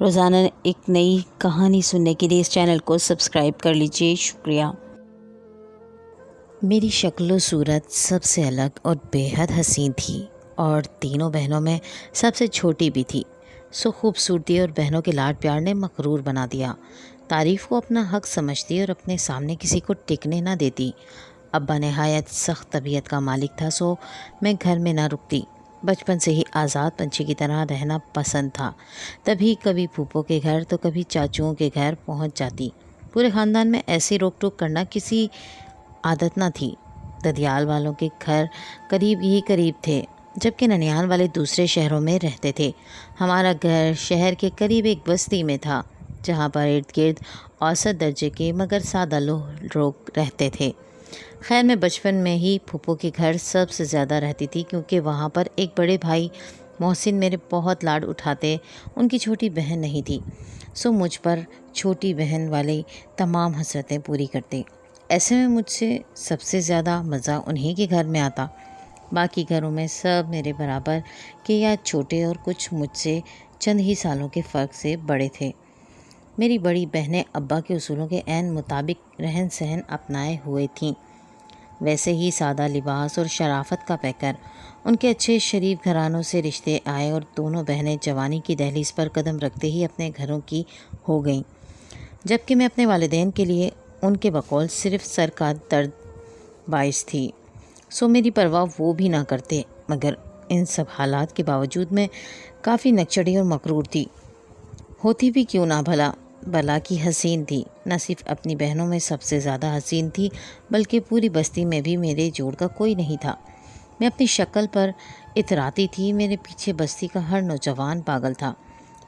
روزانہ ایک نئی کہانی سننے کے لیے اس چینل کو سبسکرائب کر لیجیے، شکریہ۔ میری شکل و صورت سب سے الگ اور بے حد حسین تھی، اور تینوں بہنوں میں سب سے چھوٹی بھی تھی۔ خوبصورتی اور بہنوں کے لاڈ پیار نے مغرور بنا دیا۔ تعریف کو اپنا حق سمجھتی اور اپنے سامنے کسی کو ٹکنے نہ دیتی۔ ابا نہایت سخت طبیعت کا مالک تھا، میں گھر میں نہ رکتی۔ بچپن سے ہی آزاد پنچھی کی طرح رہنا پسند تھا۔ تبھی کبھی پھوپھو کے گھر تو کبھی چاچوؤں کے گھر پہنچ جاتی۔ پورے خاندان میں ایسی روک ٹوک کرنا کسی عادت نہ تھی۔ ددیال والوں کے گھر قریب ہی قریب تھے، جبکہ ننیال والے دوسرے شہروں میں رہتے تھے۔ ہمارا گھر شہر کے قریب ایک بستی میں تھا، جہاں پر ارد گرد اوسط درجے کے مگر سادہ لوگ رہتے تھے۔ خیر، میں بچپن میں ہی پھوپھو کے گھر سب سے زیادہ رہتی تھی، کیونکہ وہاں پر ایک بڑے بھائی محسن میرے بہت لاڈ اٹھاتے۔ ان کی چھوٹی بہن نہیں تھی، مجھ پر چھوٹی بہن والی تمام حسرتیں پوری کرتے۔ ایسے میں مجھ سے سب سے زیادہ مزہ انہی کے گھر میں آتا۔ باقی گھروں میں سب میرے برابر کے یا چھوٹے اور کچھ مجھ سے چند ہی سالوں کے فرق سے بڑے تھے۔ میری بڑی بہنیں ابا کے اصولوں کے عین مطابق رہن سہن اپنائے ہوئے تھیں، ویسے ہی سادہ لباس اور شرافت کا پیکر۔ ان کے اچھے شریف گھرانوں سے رشتے آئے اور دونوں بہنیں جوانی کی دہلیز پر قدم رکھتے ہی اپنے گھروں کی ہو گئیں، جبکہ میں اپنے والدین کے لیے ان کے بقول صرف سر کا درد باعث تھی۔ میری پرواہ وہ بھی نہ کرتے، مگر ان سب حالات کے باوجود میں کافی نکچڑی اور مغرور تھی۔ ہوتی بھی کیوں نہ بلا کی حسین تھی۔ نہ صرف اپنی بہنوں میں سب سے زیادہ حسین تھی، بلکہ پوری بستی میں بھی میرے جوڑ کا کوئی نہیں تھا۔ میں اپنی شکل پر اتراتی تھی، میرے پیچھے بستی کا ہر نوجوان پاگل تھا،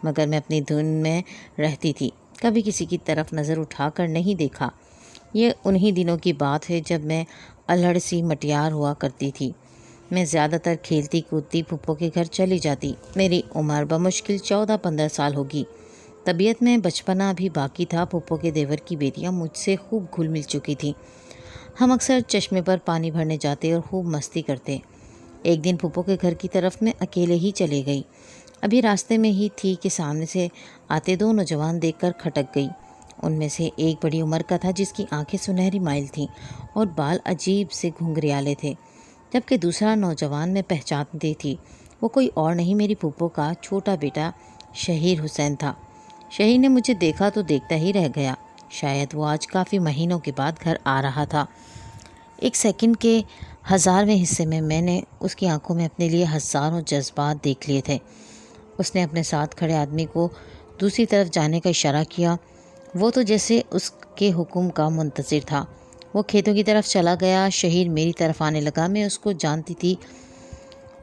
مگر میں اپنی دھن میں رہتی تھی، کبھی کسی کی طرف نظر اٹھا کر نہیں دیکھا۔ یہ انہی دنوں کی بات ہے جب میں الہڑ سی مٹیار ہوا کرتی تھی۔ میں زیادہ تر کھیلتی کودتی پھوپھو کے گھر چلی جاتی۔ میری عمر بمشکل 14-15 سال ہوگی۔ طبیعت میں بچپنا بھی باقی تھا۔ پھوپھو کے دیور کی بیٹیاں مجھ سے خوب گھل مل چکی تھیں۔ ہم اکثر چشمے پر پانی بھرنے جاتے اور خوب مستی کرتے۔ ایک دن پھوپھو کے گھر کی طرف میں اکیلے ہی چلے گئی۔ ابھی راستے میں ہی تھی کہ سامنے سے آتے دو نوجوان دیکھ کر کھٹک گئی۔ ان میں سے ایک بڑی عمر کا تھا، جس کی آنکھیں سنہری مائل تھیں اور بال عجیب سے گھنگریالے تھے، جبکہ دوسرا نوجوان میں پہچانتی تھی، وہ کوئی اور نہیں، میری پھوپھو کا چھوٹا بیٹا شہیر حسین تھا۔ شہیر نے مجھے دیکھا تو دیکھتا ہی رہ گیا۔ شاید وہ آج کافی مہینوں کے بعد گھر آ رہا تھا۔ ایک سیکنڈ کے 1000ویں حصے میں نے اس کی آنکھوں میں اپنے لیے ہزاروں جذبات دیکھ لیے تھے۔ اس نے اپنے ساتھ کھڑے آدمی کو دوسری طرف جانے کا اشارہ کیا۔ وہ تو جیسے اس کے حکم کا منتظر تھا۔ وہ کھیتوں کی طرف چلا گیا۔ شہیر میری طرف آنے لگا۔ میں اس کو جانتی تھی،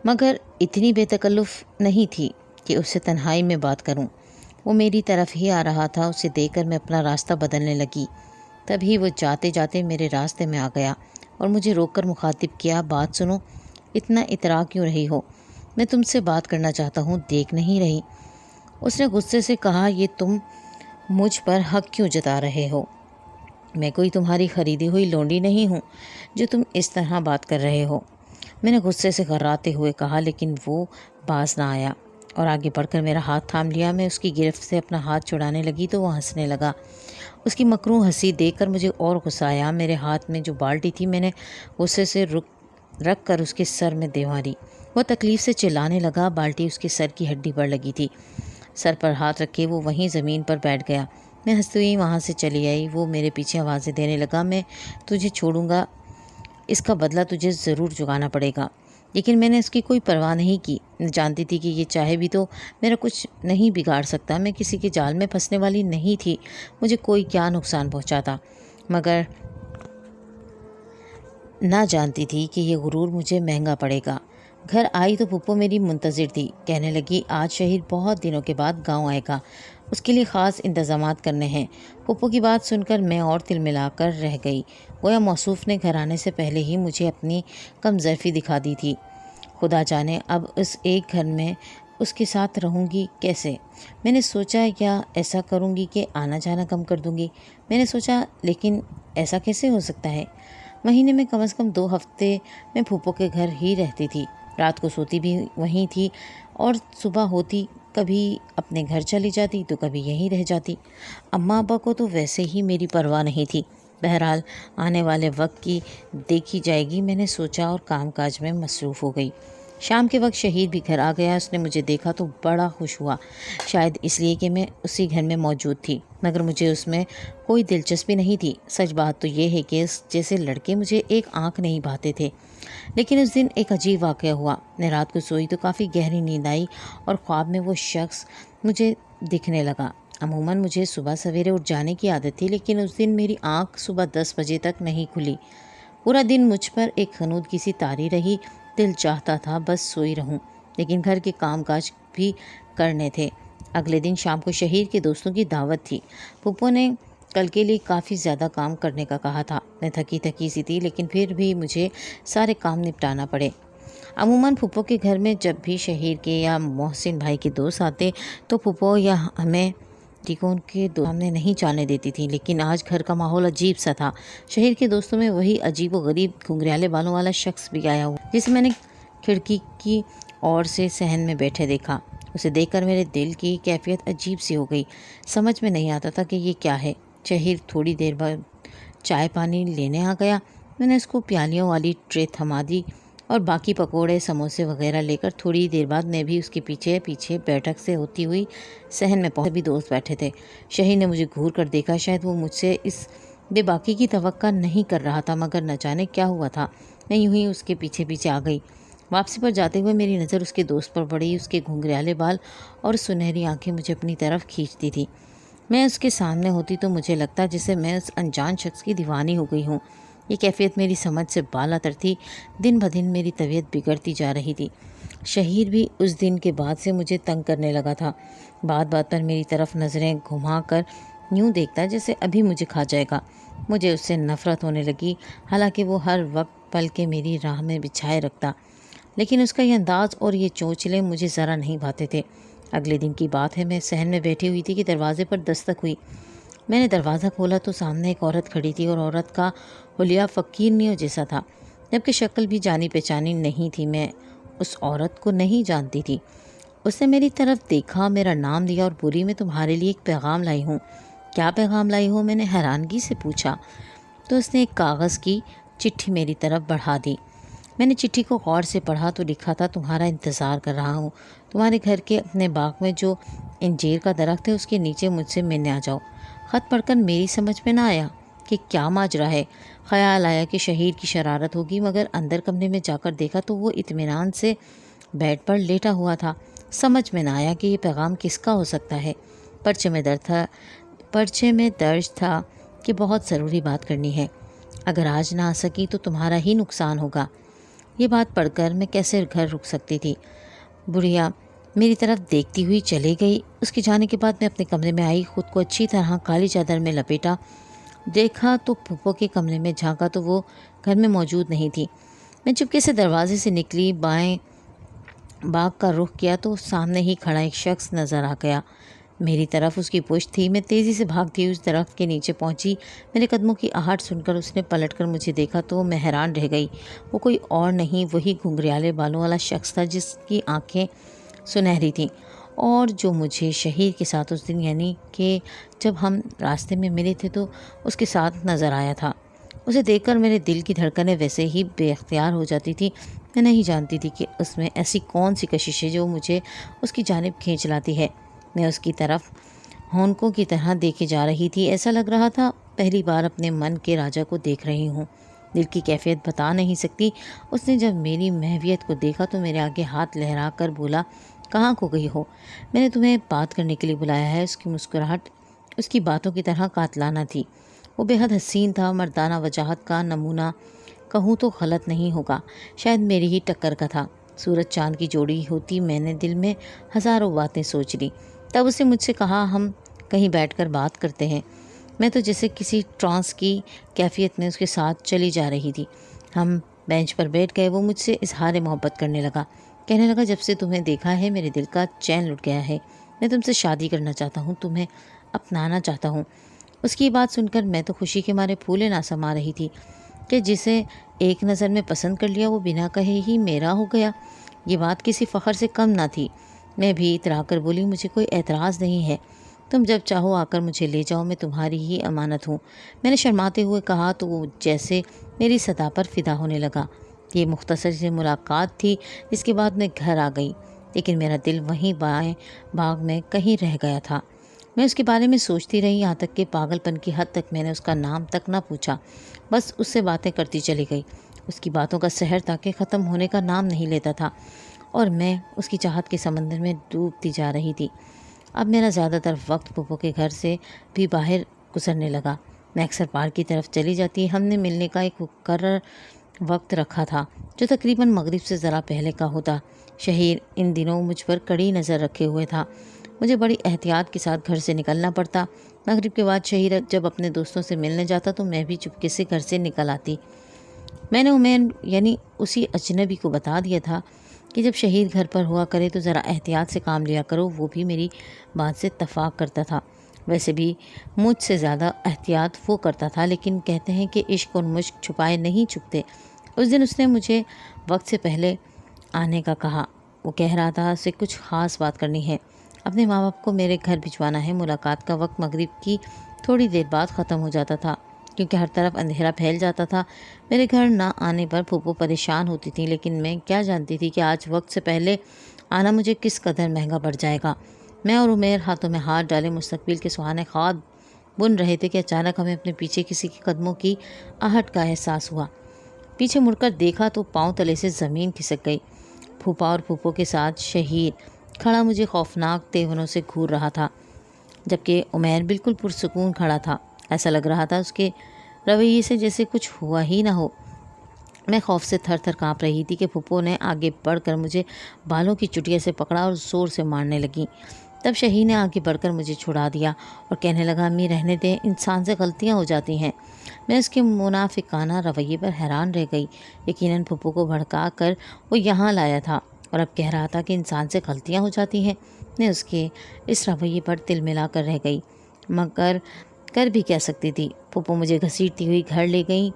مگر اتنی بے تکلف نہیں تھی کہ اس سے تنہائی میں بات کروں۔ وہ میری طرف ہی آ رہا تھا۔ اسے دیکھ کر میں اپنا راستہ بدلنے لگی۔ تبھی وہ جاتے جاتے میرے راستے میں آ گیا اور مجھے روک کر مخاطب کیا، بات سنو، اتنا اترا کیوں رہی ہو؟ میں تم سے بات کرنا چاہتا ہوں، دیکھ نہیں رہی؟ اس نے غصے سے کہا، یہ تم مجھ پر حق کیوں جتا رہے ہو؟ میں کوئی تمہاری خریدی ہوئی لونڈی نہیں ہوں جو تم اس طرح بات کر رہے ہو۔ میں نے غصے سے غراتے ہوئے کہا، لیکن وہ باز نہ آیا اور آگے بڑھ کر میرا ہاتھ تھام لیا۔ میں اس کی گرفت سے اپنا ہاتھ چھڑانے لگی تو وہ ہنسنے لگا۔ اس کی مکروہ ہنسی دیکھ کر مجھے اور غصہ آیا۔ میرے ہاتھ میں جو بالٹی تھی میں نے غصے سے رکھ کر اس کے سر میں دے ماری۔ وہ تکلیف سے چلانے لگا۔ بالٹی اس کے سر کی ہڈی پر لگی تھی۔ سر پر ہاتھ رکھے وہ وہیں زمین پر بیٹھ گیا۔ میں ہنستی ہوئی وہاں سے چلی آئی۔ وہ میرے پیچھے آوازیں دینے لگا، میں تجھے چھوڑوں گا، اس کا بدلہ تجھے ضرور چکانا پڑے گا۔ لیکن میں نے اس کی کوئی پرواہ نہیں کی۔ میں جانتی تھی کہ یہ چاہے بھی تو میرا کچھ نہیں بگاڑ سکتا۔ میں کسی کے جال میں پھنسنے والی نہیں تھی۔ مجھے کوئی کیا نقصان پہنچاتا، مگر نہ جانتی تھی کہ یہ غرور مجھے مہنگا پڑے گا۔ گھر آئی تو پھوپھو میری منتظر تھی۔ کہنے لگی، آج شہیر بہت دنوں کے بعد گاؤں آئے گا، اس کے لیے خاص انتظامات کرنے ہیں۔ پھوپھو کی بات سن کر میں اور تل ملا کر رہ گئی، گویا موصوف نے گھر آنے سے پہلے ہی مجھے اپنی کم ظرفی دکھا دی تھی۔ خدا جانے اب اس ایک گھر میں اس کے ساتھ رہوں گی کیسے؟ میں نے سوچا، یا ایسا کروں گی کہ آنا جانا کم کر دوں گی۔ میں نے سوچا، لیکن ایسا کیسے ہو سکتا ہے؟ مہینے میں کم از کم 2 ہفتے میں پھوپھو کے گھر ہی رہتی تھی۔ رات کو سوتی بھی وہیں تھی اور صبح ہوتی کبھی اپنے گھر چلی جاتی تو کبھی یہیں رہ جاتی۔ اماں ابا کو تو ویسے ہی میری پرواہ نہیں تھی۔ بہرحال آنے والے وقت کی دیکھی جائے گی، میں نے سوچا اور کام کاج میں مصروف ہو گئی۔ شام کے وقت شہیر بھی گھر آ گیا۔ اس نے مجھے دیکھا تو بڑا خوش ہوا، شاید اس لیے کہ میں اسی گھر میں موجود تھی، مگر مجھے اس میں کوئی دلچسپی نہیں تھی۔ سچ بات تو یہ ہے کہ اس جیسے لڑکے مجھے ایک آنکھ نہیں بھاتے تھے۔ لیکن اس دن ایک عجیب واقعہ ہوا۔ میں رات کو سوئی تو کافی گہری نیند آئی اور خواب میں وہ شخص مجھے دکھنے لگا۔ عموماً مجھے صبح سویرے اٹھ جانے کی عادت تھی، لیکن اس دن میری آنکھ صبح 10 بجے تک نہیں کھلی۔ پورا دن مجھ پر ایک خنودگی سی طاری رہی۔ دل چاہتا تھا بس سوئی رہوں، لیکن گھر کے کام کاج بھی کرنے تھے۔ اگلے دن شام کو شہیر کے دوستوں کی دعوت تھی۔ پھپھو نے کل کے لیے کافی زیادہ کام کرنے کا کہا تھا۔ میں تھکی سی تھی، لیکن پھر بھی مجھے سارے کام نپٹانا پڑے۔ عموماً پھپھو کے گھر میں جب بھی شہیر کے یا محسن بھائی کے دوست آتے تو پھپھو یا ہمیں ان کے سامنے نہیں جانے دیتی تھی، لیکن آج گھر کا ماحول عجیب سا تھا۔ شہیر کے دوستوں میں وہی عجیب و غریب گھنگریالے بالوں والا شخص بھی آیا ہوا، جسے میں نے کھڑکی کی اور سے صحن میں بیٹھے دیکھا۔ اسے دیکھ کر میرے دل کی کیفیت عجیب سی ہو گئی۔ سمجھ میں نہیں آتا تھا کہ یہ کیا ہے۔ شہیر تھوڑی دیر بعد چائے پانی لینے آ گیا۔ میں نے اس کو پیالیوں والی ٹرے تھما دی اور باقی پکوڑے سموسے وغیرہ لے کر تھوڑی دیر بعد میں بھی اس کے پیچھے پیچھے بیٹھک سے ہوتی ہوئی صحن میں پہنچ۔ بھی دوست بیٹھے تھے۔ شہیر نے مجھے گھور کر دیکھا۔ شاید وہ مجھ سے اس بے باکی کی توقع نہیں کر رہا تھا، مگر نہ جانے کیا ہوا تھا، میں یوں ہی اس کے پیچھے پیچھے آ گئی۔ واپسی پر جاتے ہوئے میری نظر اس کے دوست پر پڑی۔ اس کے گھنگریالے بال اور سنہری آنکھیں مجھے اپنی طرف کھینچتی تھی۔ میں اس کے سامنے ہوتی تو مجھے لگتا جیسے میں اس انجان شخص کی دیوانی ہو گئی ہوں۔ یہ کیفیت میری سمجھ سے بالا تر تھی۔ دن بدن میری طبیعت بگڑتی جا رہی تھی۔ شہیر بھی اس دن کے بعد سے مجھے تنگ کرنے لگا تھا۔ بات بات پر میری طرف نظریں گھما کر یوں دیکھتا جیسے ابھی مجھے کھا جائے گا۔ مجھے اس سے نفرت ہونے لگی، حالانکہ وہ ہر وقت پل کے میری راہ میں بچھائے رکھتا، لیکن اس کا یہ انداز اور یہ چونچلے مجھے ذرا نہیں بھاتے تھے۔ اگلے دن کی بات ہے، میں صحن میں بیٹھی ہوئی تھی کہ دروازے پر دستک ہوئی۔ میں نے دروازہ کھولا تو سامنے ایک عورت کھڑی تھی اور عورت کا حلیہ فقیرنیوں جیسا تھا، جبکہ شکل بھی جانی پہچانی نہیں تھی۔ میں اس عورت کو نہیں جانتی تھی۔ اس نے میری طرف دیکھا، میرا نام لیا اور بولی میں تمہارے لیے ایک پیغام لائی ہوں۔ کیا پیغام لائی ہو؟ میں نے حیرانگی سے پوچھا تو اس نے ایک کاغذ کی چٹھی میری طرف بڑھا دی۔ میں نے چٹھی کو غور سے پڑھا تو لکھا تھا، تمہارا انتظار کر رہا ہوں، تمہارے گھر کے اپنے باغ میں جو انجیر کا درخت ہے اس کے نیچے مجھ سے ملنے آ جاؤ۔ خط پڑھ کر میری سمجھ میں نہ آیا کہ کیا ماجرا ہے۔ خیال آیا کہ شہیر کی شرارت ہوگی، مگر اندر کمرے میں جا کر دیکھا تو وہ اطمینان سے بیڈ پر لیٹا ہوا تھا۔ سمجھ میں نہ آیا کہ یہ پیغام کس کا ہو سکتا ہے۔ پرچے میں درج تھا کہ بہت ضروری بات کرنی ہے، اگر آج نہ آ سکی تو تمہارا ہی نقصان ہوگا۔ یہ بات پڑھ کر میں کیسے گھر رک سکتی تھی۔ بڑھیا میری طرف دیکھتی ہوئی چلی گئی۔ اس کے جانے کے بعد میں اپنے کمرے میں آئی، خود کو اچھی طرح کالی چادر میں لپیٹا۔ دیکھا تو پھپھو کے کمرے میں جھانکا تو وہ گھر میں موجود نہیں تھی۔ میں چپکے سے دروازے سے نکلی، بائیں باغ کا رخ کیا تو سامنے ہی کھڑا ایک شخص نظر آ گیا۔ میری طرف اس کی پشت تھی۔ میں تیزی سے بھاگتی ہوئی اس درخت کے نیچے پہنچی۔ میرے قدموں کی آہٹ سن کر اس نے پلٹ کر مجھے دیکھا تو میں حیران رہ گئی۔ وہ کوئی اور نہیں، وہی گھنگریالے بالوں والا شخص تھا جس کی آنکھیں سنہری تھیں اور جو مجھے شہیر کے ساتھ اس دن، یعنی کہ جب ہم راستے میں ملے تھے تو اس کے ساتھ نظر آیا تھا۔ اسے دیکھ کر میرے دل کی دھڑکنیں ویسے ہی بے اختیار ہو جاتی تھی۔ میں نہیں جانتی تھی کہ اس میں ایسی کون سی کشش ہے جو مجھے اس کی جانب کھینچ لاتی ہے۔ میں اس کی طرف ہونکوں کی طرح دیکھے جا رہی تھی۔ ایسا لگ رہا تھا پہلی بار اپنے من کے راجا کو دیکھ رہی ہوں۔ دل کی کیفیت بتا نہیں سکتی۔ اس نے جب میری محویت کو دیکھا تو میرے آگے ہاتھ لہرا کر بولا، کہاں کھو گئی ہو؟ میں نے تمہیں بات کرنے کے لیے بلایا ہے۔ اس کی مسکراہٹ اس کی باتوں کی طرح قاتلانہ تھی۔ وہ بے حد حسین تھا، مردانہ وجاہت کا نمونہ کہوں تو غلط نہیں ہوگا، شاید میری ہی ٹکر کا تھا۔ سورج چاند کی جوڑی ہوتی میں نے دل میں ہزاروں باتیں سوچ لی۔ تب اس نے مجھ سے کہا، ہم کہیں بیٹھ کر بات کرتے ہیں۔ میں تو جیسے کسی ٹرانس کی کیفیت میں اس کے ساتھ چلی جا رہی تھی۔ ہم بینچ پر بیٹھ گئے۔ وہ مجھ سے اظہار محبت کرنے لگا، کہنے لگا، جب سے تمہیں دیکھا ہے میرے دل کا چین لٹ گیا ہے۔ میں تم سے شادی کرنا چاہتا ہوں، تمہیں اپنانا چاہتا ہوں۔ اس کی بات سن کر میں تو خوشی کے مارے پھولے نہ سما رہی تھی کہ جسے ایک نظر میں پسند کر لیا وہ بنا کہے ہی میرا ہو گیا۔ یہ بات کسی فخر سے کم نہ تھی۔ میں بھی اترا کر بولی، مجھے کوئی اعتراض نہیں ہے، تم جب چاہو آ کر مجھے لے جاؤ، میں تمہاری ہی امانت ہوں۔ میں نے شرماتے ہوئے کہا تو وہ جیسے میری صدا پر فدا ہونے لگا۔ یہ مختصر سی ملاقات تھی، جس کے بعد میں گھر آ گئی، لیکن میرا دل وہیں بائیں باغ میں کہیں رہ گیا تھا۔ میں اس کے بارے میں سوچتی رہی، یہاں تک کہ پاگل پن کی حد تک میں نے اس کا نام تک نہ پوچھا، بس اس سے باتیں کرتی چلی گئی۔ اس کی باتوں کا سحر تاکہ ختم ہونے کا نام نہیں لیتا تھا، اور میں اس کی چاہت کے سمندر میں ڈوبتی جا رہی تھی۔ اب میرا زیادہ تر وقت پھوپھو کے گھر سے بھی باہر گزرنے لگا۔ میں اکثر پارک کی طرف چلی جاتی۔ ہم نے ملنے کا ایک مقرر وقت رکھا تھا، جو تقریباً مغرب سے ذرا پہلے کا ہوتا۔ شہیر ان دنوں مجھ پر کڑی نظر رکھے ہوئے تھا۔ مجھے بڑی احتیاط کے ساتھ گھر سے نکلنا پڑتا۔ مغرب کے بعد شہیر جب اپنے دوستوں سے ملنے جاتا تو میں بھی چپکے سے گھر سے نکل آتی۔ میں نے عمیر یعنی اسی اجنبی کو بتا دیا تھا کہ جب شہیر گھر پر ہوا کرے تو ذرا احتیاط سے کام لیا کرو۔ وہ بھی میری بات سے اتفاق کرتا تھا۔ ویسے بھی مجھ سے زیادہ احتیاط وہ کرتا تھا، لیکن کہتے ہیں کہ عشق اور مشق چھپائے نہیں چھپتے۔ اس دن اس نے مجھے وقت سے پہلے آنے کا کہا۔ وہ کہہ رہا تھا اسے کچھ خاص بات کرنی ہے، اپنے ماں باپ کو میرے گھر بھجوانا ہے۔ ملاقات کا وقت مغرب کی تھوڑی دیر بعد ختم ہو جاتا تھا، کیونکہ ہر طرف اندھیرا پھیل جاتا تھا۔ میرے گھر نہ آنے پر پھوپھو پریشان ہوتی تھی، لیکن میں کیا جانتی تھی کہ آج وقت سے پہلے آنا مجھے کس قدر مہنگا پڑ جائے گا۔ میں اور عمیر ہاتھوں میں ہاتھ ڈالے مستقبل کے سہانے خواب بن رہے تھے کہ اچانک ہمیں اپنے پیچھے کسی کے قدموں کی آہٹ کا احساس ہوا۔ پیچھے مڑ کر دیکھا تو پاؤں تلے سے زمین کھسک گئی۔ پھوپھا اور پھوپھو کے ساتھ شہیر کھڑا مجھے خوفناک تیوروں سے گھور رہا تھا، جبکہ عمیر بالکل پرسکون کھڑا تھا۔ ایسا لگ رہا تھا اس کے رویے سے جیسے کچھ ہوا ہی نہ ہو۔ میں خوف سے تھر تھر کانپ رہی تھی کہ پھوپھو نے آگے بڑھ کر مجھے بالوں کی چٹیا سے پکڑا اور زور سے مارنے لگی۔ تب شہیر نے آگے بڑھ کر مجھے چھڑا دیا اور کہنے لگا، امی رہنے دیں، انسان سے غلطیاں ہو جاتی ہیں۔ میں اس کے منافقانہ رویے پر حیران رہ گئی۔ یقیناً پھوپھو کو بھڑکا کر وہ یہاں لایا تھا اور اب کہہ رہا تھا کہ انسان سے غلطیاں ہو جاتی ہیں۔ میں اس کے اس رویے پر تل ملا کر رہ گئی، مگر کر بھی کہہ سکتی تھی۔ پھوپھو مجھے گھسیٹتی ہوئی گھر لے گئی۔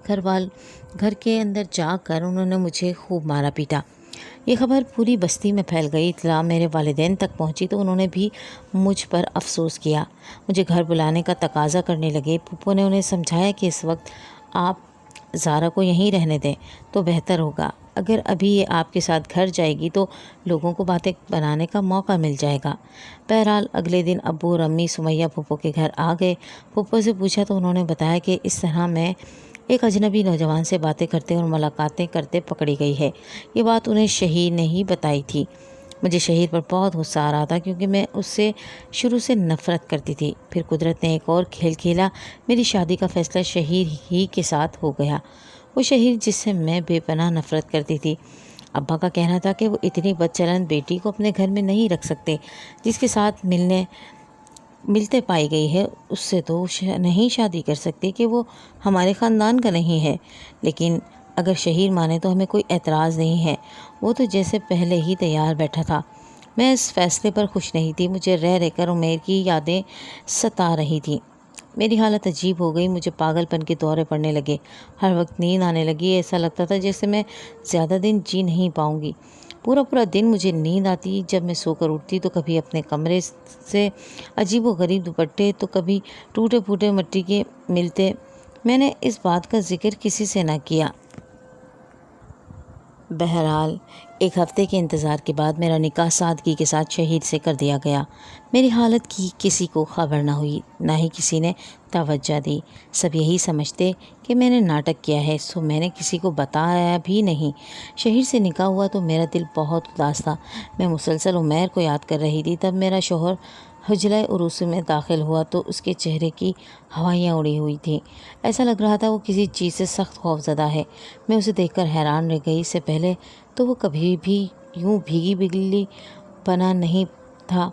گھر کے اندر جا کر انہوں نے مجھے خوب مارا پیٹا۔ یہ خبر پوری بستی میں پھیل گئی۔ اطلاع میرے والدین تک پہنچی تو انہوں نے بھی مجھ پر افسوس کیا، مجھے گھر بلانے کا تقاضا کرنے لگے۔ پھوپھو نے انہیں سمجھایا کہ اس وقت آپ زارا کو یہیں رہنے دیں تو بہتر ہوگا۔ اگر ابھی یہ آپ کے ساتھ گھر جائے گی تو لوگوں کو باتیں بنانے کا موقع مل جائے گا۔ بہرحال اگلے دن ابو اور امی سمیہ پھوپھو کے گھر آ گئے۔ پھوپھو سے پوچھا تو انہوں نے بتایا کہ اس طرح میں ایک اجنبی نوجوان سے باتیں کرتے اور ملاقاتیں کرتے پکڑی گئی ہے۔ یہ بات انہیں شہیر نے ہی بتائی تھی۔ مجھے شہیر پر بہت غصہ آ رہا تھا، کیونکہ میں اس سے شروع سے نفرت کرتی تھی۔ پھر قدرت نے ایک اور کھیل کھیلا۔ میری شادی کا فیصلہ شہیر ہی کے ساتھ ہو گیا، وہ شہیر جس سے میں بے پناہ نفرت کرتی تھی۔ ابا کا کہنا تھا کہ وہ اتنی بد چلن بیٹی کو اپنے گھر میں نہیں رکھ سکتے، جس کے ساتھ ملتے پائی گئی ہے اس سے تو نہیں شادی کر سکتے کہ وہ ہمارے خاندان کا نہیں ہے۔ لیکن اگر شہیر مانے تو ہمیں کوئی اعتراض نہیں ہے۔ وہ تو جیسے پہلے ہی تیار بیٹھا تھا۔ میں اس فیصلے پر خوش نہیں تھی۔ مجھے رہ رہ کر عمیر کی یادیں ستا رہی تھیں۔ میری حالت عجیب ہو گئی، مجھے پاگل پن کے دورے پڑنے لگے، ہر وقت نیند آنے لگی۔ ایسا لگتا تھا جیسے میں زیادہ دن جی نہیں پاؤں گی۔ پورا دن مجھے نیند آتی۔ جب میں سو کر اٹھتی تو کبھی اپنے کمرے سے عجیب و غریب دوپٹے تو کبھی ٹوٹے پھوٹے مٹی کے ملتے۔ میں نے اس بات کا ذکر کسی سے نہ کیا۔ بہرحال ایک ہفتے کے انتظار کے بعد میرا نکاح سادگی کے ساتھ شہیر سے کر دیا گیا۔ میری حالت کی کسی کو خبر نہ ہوئی، نہ ہی کسی نے توجہ دی۔ سب یہی سمجھتے کہ میں نے ناٹک کیا ہے، سو میں نے کسی کو بتایا بھی نہیں۔ شہیر سے نکاح ہوا تو میرا دل بہت اداس تھا۔ میں مسلسل عمیر کو یاد کر رہی تھی۔ تب میرا شوہر حجرہ عروسی میں داخل ہوا تو اس کے چہرے کی ہوائیاں اڑی ہوئی تھیں۔ ایسا لگ رہا تھا وہ کسی چیز سے سخت خوفزدہ ہے۔ میں اسے دیکھ کر حیران رہ گئی۔ اس سے پہلے تو وہ کبھی بھی یوں بھیگی بگلی بنا نہیں تھا۔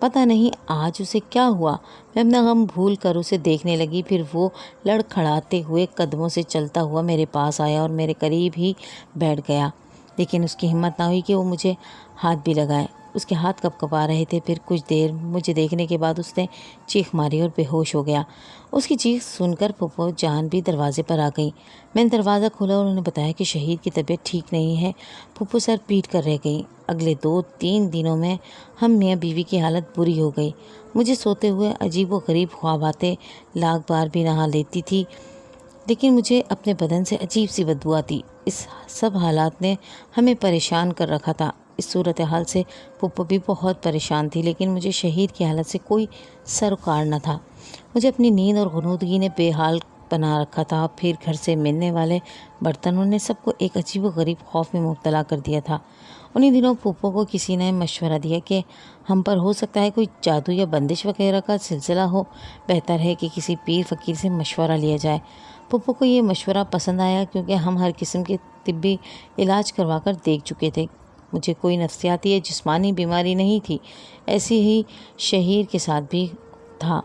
پتہ نہیں آج اسے کیا ہوا۔ میں اپنا غم بھول کر اسے دیکھنے لگی۔ پھر وہ لڑکھڑاتے ہوئے قدموں سے چلتا ہوا میرے پاس آیا اور میرے قریب ہی بیٹھ گیا، لیکن اس کی ہمت نہ ہوئی کہ وہ مجھے ہاتھ بھی لگائے۔ اس کے ہاتھ کپ کپا رہے تھے۔ پھر کچھ دیر مجھے دیکھنے کے بعد اس نے چیخ ماری اور بے ہوش ہو گیا۔ اس کی چیخ سن کر پھپھو جان بھی دروازے پر آ گئیں۔ میں نے دروازہ کھولا اور انہیں بتایا کہ شہید کی طبیعت ٹھیک نہیں ہے۔ پھپھو سر پیٹ کر رہ گئیں۔ اگلے 2-3 دنوں میں ہم میاں بیوی کی حالت بری ہو گئی۔ مجھے سوتے ہوئے عجیب و غریب خواب آتے، لاکھ بار بھی نہا لیتی تھی لیکن مجھے اپنے بدن سے عجیب سی بدبو آتی۔ اس سب حالات نے ہمیں پریشان کر رکھا تھا۔ اس صورتحال سے پھپھو بھی بہت پریشان تھی لیکن مجھے شہید کی حالت سے کوئی سروکار نہ تھا۔ مجھے اپنی نیند اور غنودگی نے بے حال بنا رکھا تھا۔ پھر گھر سے ملنے والے برتنوں نے سب کو ایک عجیب و غریب خوف میں مبتلا کر دیا تھا۔ انہی دنوں پھپھو کو کسی نے مشورہ دیا کہ ہم پر ہو سکتا ہے کوئی جادو یا بندش وغیرہ کا سلسلہ ہو، بہتر ہے کہ کسی پیر فقیر سے مشورہ لیا جائے۔ پھپھو کو یہ مشورہ پسند آیا کیونکہ ہم ہر قسم کے طبی علاج کروا کر دیکھ چکے تھے۔ مجھے کوئی نفسیاتی یا جسمانی بیماری نہیں تھی، ایسی ہی شہیر کے ساتھ بھی تھا،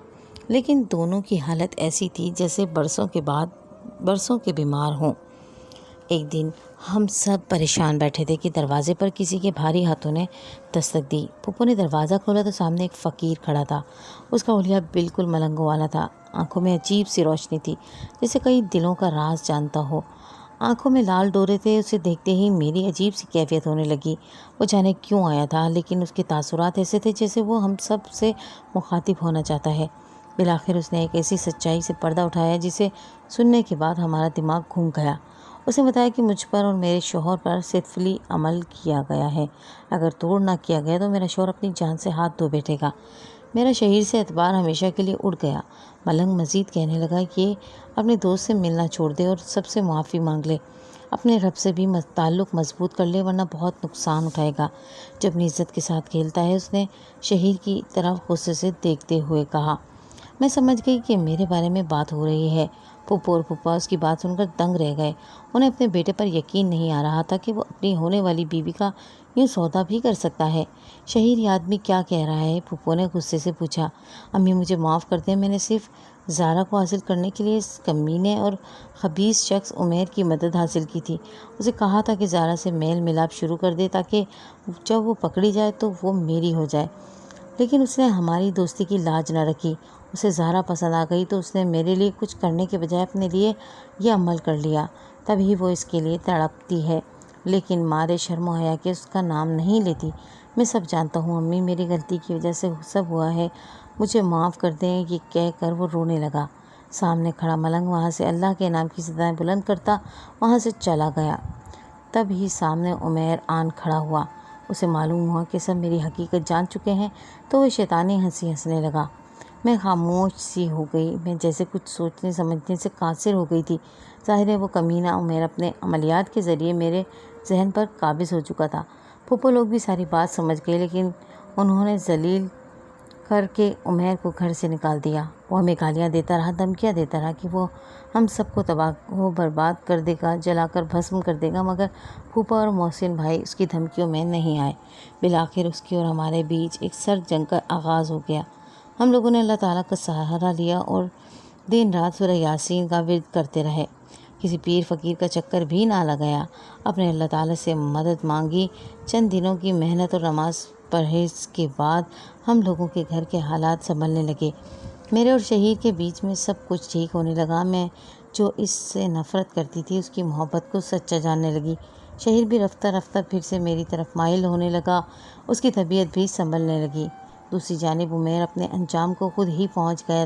لیکن دونوں کی حالت ایسی تھی جیسے برسوں کے بیمار ہوں۔ ایک دن ہم سب پریشان بیٹھے تھے کہ دروازے پر کسی کے بھاری ہاتھوں نے دستک دی۔ پھپھو نے دروازہ کھولا تو سامنے ایک فقیر کھڑا تھا۔ اس کا حلیہ بالکل ملنگوں والا تھا۔ آنکھوں میں عجیب سی روشنی تھی جیسے کئی دلوں کا راز جانتا ہو۔ آنکھوں میں لال ڈورے تھے۔ اسے دیکھتے ہی میری عجیب سی کیفیت ہونے لگی۔ وہ جانے کیوں آیا تھا لیکن اس کے تاثرات ایسے تھے جیسے وہ ہم سب سے مخاطب ہونا چاہتا ہے۔ بالآخر اس نے ایک ایسی سچائی سے پردہ اٹھایا جسے سننے کے بعد ہمارا دماغ گھوم گیا۔ اس نے بتایا کہ مجھ پر اور میرے شوہر پر صدفعلی عمل کیا گیا ہے۔ اگر توڑ نہ کیا گیا تو میرا شوہر اپنی جان سے ہاتھ دھو بیٹھے گا۔ میرا شہیر سے اعتبار ہمیشہ کے لیے اڑ گیا۔ ملنگ مزید کہنے لگا کہ اپنے دوست سے ملنا چھوڑ دے اور سب سے معافی مانگ لے، اپنے رب سے بھی تعلق مضبوط کر لے ورنہ بہت نقصان اٹھائے گا۔ جو اپنی عزت کے ساتھ کھیلتا ہے، اس نے شہیر کی طرف غصے سے دیکھتے ہوئے کہا۔ میں سمجھ گئی کہ میرے بارے میں بات ہو رہی ہے۔ پھپھو اور پھوپھا اس کی بات سن کر دنگ رہ گئے۔ انہیں اپنے بیٹے پر یقین نہیں آ رہا تھا کہ وہ اپنی ہونے والی بیوی کا یوں سودا بھی کر سکتا ہے۔ شہیر یہ آدمی کیا کہہ رہا ہے؟ پھپھو نے غصے سے پوچھا۔ امی مجھے معاف کر دیں، میں نے صرف زارا کو حاصل کرنے کے لیے اس کمینے اور خبیث شخص عمیر کی مدد حاصل کی تھی۔ اسے کہا تھا کہ زارا سے میل ملاپ شروع کر دے تاکہ جب وہ پکڑی جائے تو وہ میری ہو جائے، لیکن اس نے ہماری دوستی کی لاج نہ رکھی۔ اسے زارا پسند آ گئی تو اس نے میرے لیے کچھ کرنے کے بجائے اپنے لیے یہ عمل کر لیا۔ تبھی وہ اس کے لیے تڑپتی ہے، لیکن مارے شرم و حیا کے اس کا نام نہیں لیتی۔ میں سب جانتا ہوں امی، میری غلطی کی وجہ سے سب ہوا ہے، مجھے معاف کر دیں، یہ کہہ کر وہ رونے لگا۔ سامنے کھڑا ملنگ وہاں سے اللہ کے نام کی صدائیں بلند کرتا وہاں سے چلا گیا۔ تب ہی سامنے عمیر آن کھڑا ہوا۔ اسے معلوم ہوا کہ سب میری حقیقت جان چکے ہیں تو وہ شیطانی ہنسی ہنسنے لگا۔ میں خاموش سی ہو گئی۔ میں جیسے کچھ سوچنے سمجھنے سے قاصر ہو گئی تھی۔ ظاہر ہے وہ کمینہ عمیر اپنے عملیات کے ذریعے میرے ذہن پر قابض ہو چکا تھا۔ پھپھو لوگ بھی ساری بات سمجھ گئے لیکن انہوں نے ذلیل کر کے عمیر کو گھر سے نکال دیا۔ وہ ہمیں گالیاں دیتا رہا، دھمکیاں دیتا رہا کہ وہ ہم سب کو تباہ و برباد کر دے گا، جلا کر بھسم کر دے گا، مگر پھوپھا اور محسن بھائی اس کی دھمکیوں میں نہیں آئے۔ بالآخر اس کی اور ہمارے بیچ ایک سرد جنگ کا آغاز ہو گیا۔ ہم لوگوں نے اللہ تعالیٰ کا سہارا لیا اور دن رات سورہ یاسین کا ورد کرتے رہے۔ کسی پیر فقیر کا چکر بھی نہ لگایا۔ اپنے اللہ تعالیٰ سے مدد مانگی۔ چند دنوں کی محنت اور نماز پرہیز کے بعد ہم لوگوں کے گھر کے حالات سنبھلنے لگے۔ میرے اور شہیر کے بیچ میں سب کچھ ٹھیک ہونے لگا۔ میں جو اس سے نفرت کرتی تھی اس کی محبت کو سچا جاننے لگی۔ شہیر بھی رفتہ رفتہ پھر سے میری طرف مائل ہونے لگا۔ اس کی طبیعت بھی سنبھلنے لگی۔ دوسری جانب عمیر اپنے انجام کو خود ہی پہنچ گیا۔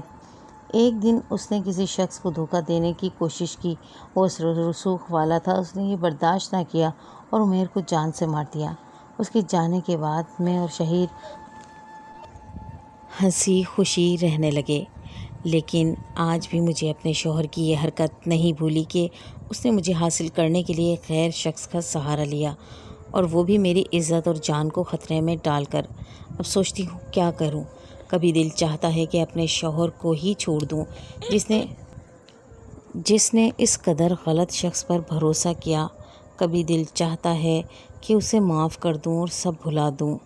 ایک دن اس نے کسی شخص کو دھوکہ دینے کی کوشش کی۔ وہ رسوخ والا تھا۔ اس نے یہ برداشت نہ کیا اور عمیر کو جان سے مار دیا۔ اس کے جانے کے بعد میں اور شہیر ہنسی خوشی رہنے لگے، لیکن آج بھی مجھے اپنے شوہر کی یہ حرکت نہیں بھولی کہ اس نے مجھے حاصل کرنے کے لیے غیر شخص کا سہارا لیا، اور وہ بھی میری عزت اور جان کو خطرے میں ڈال کر۔ اب سوچتی ہوں کیا کروں۔ کبھی دل چاہتا ہے کہ اپنے شوہر کو ہی چھوڑ دوں جس نے اس قدر غلط شخص پر بھروسہ کیا۔ کبھی دل چاہتا ہے کہ اسے معاف کر دوں اور سب بھلا دوں۔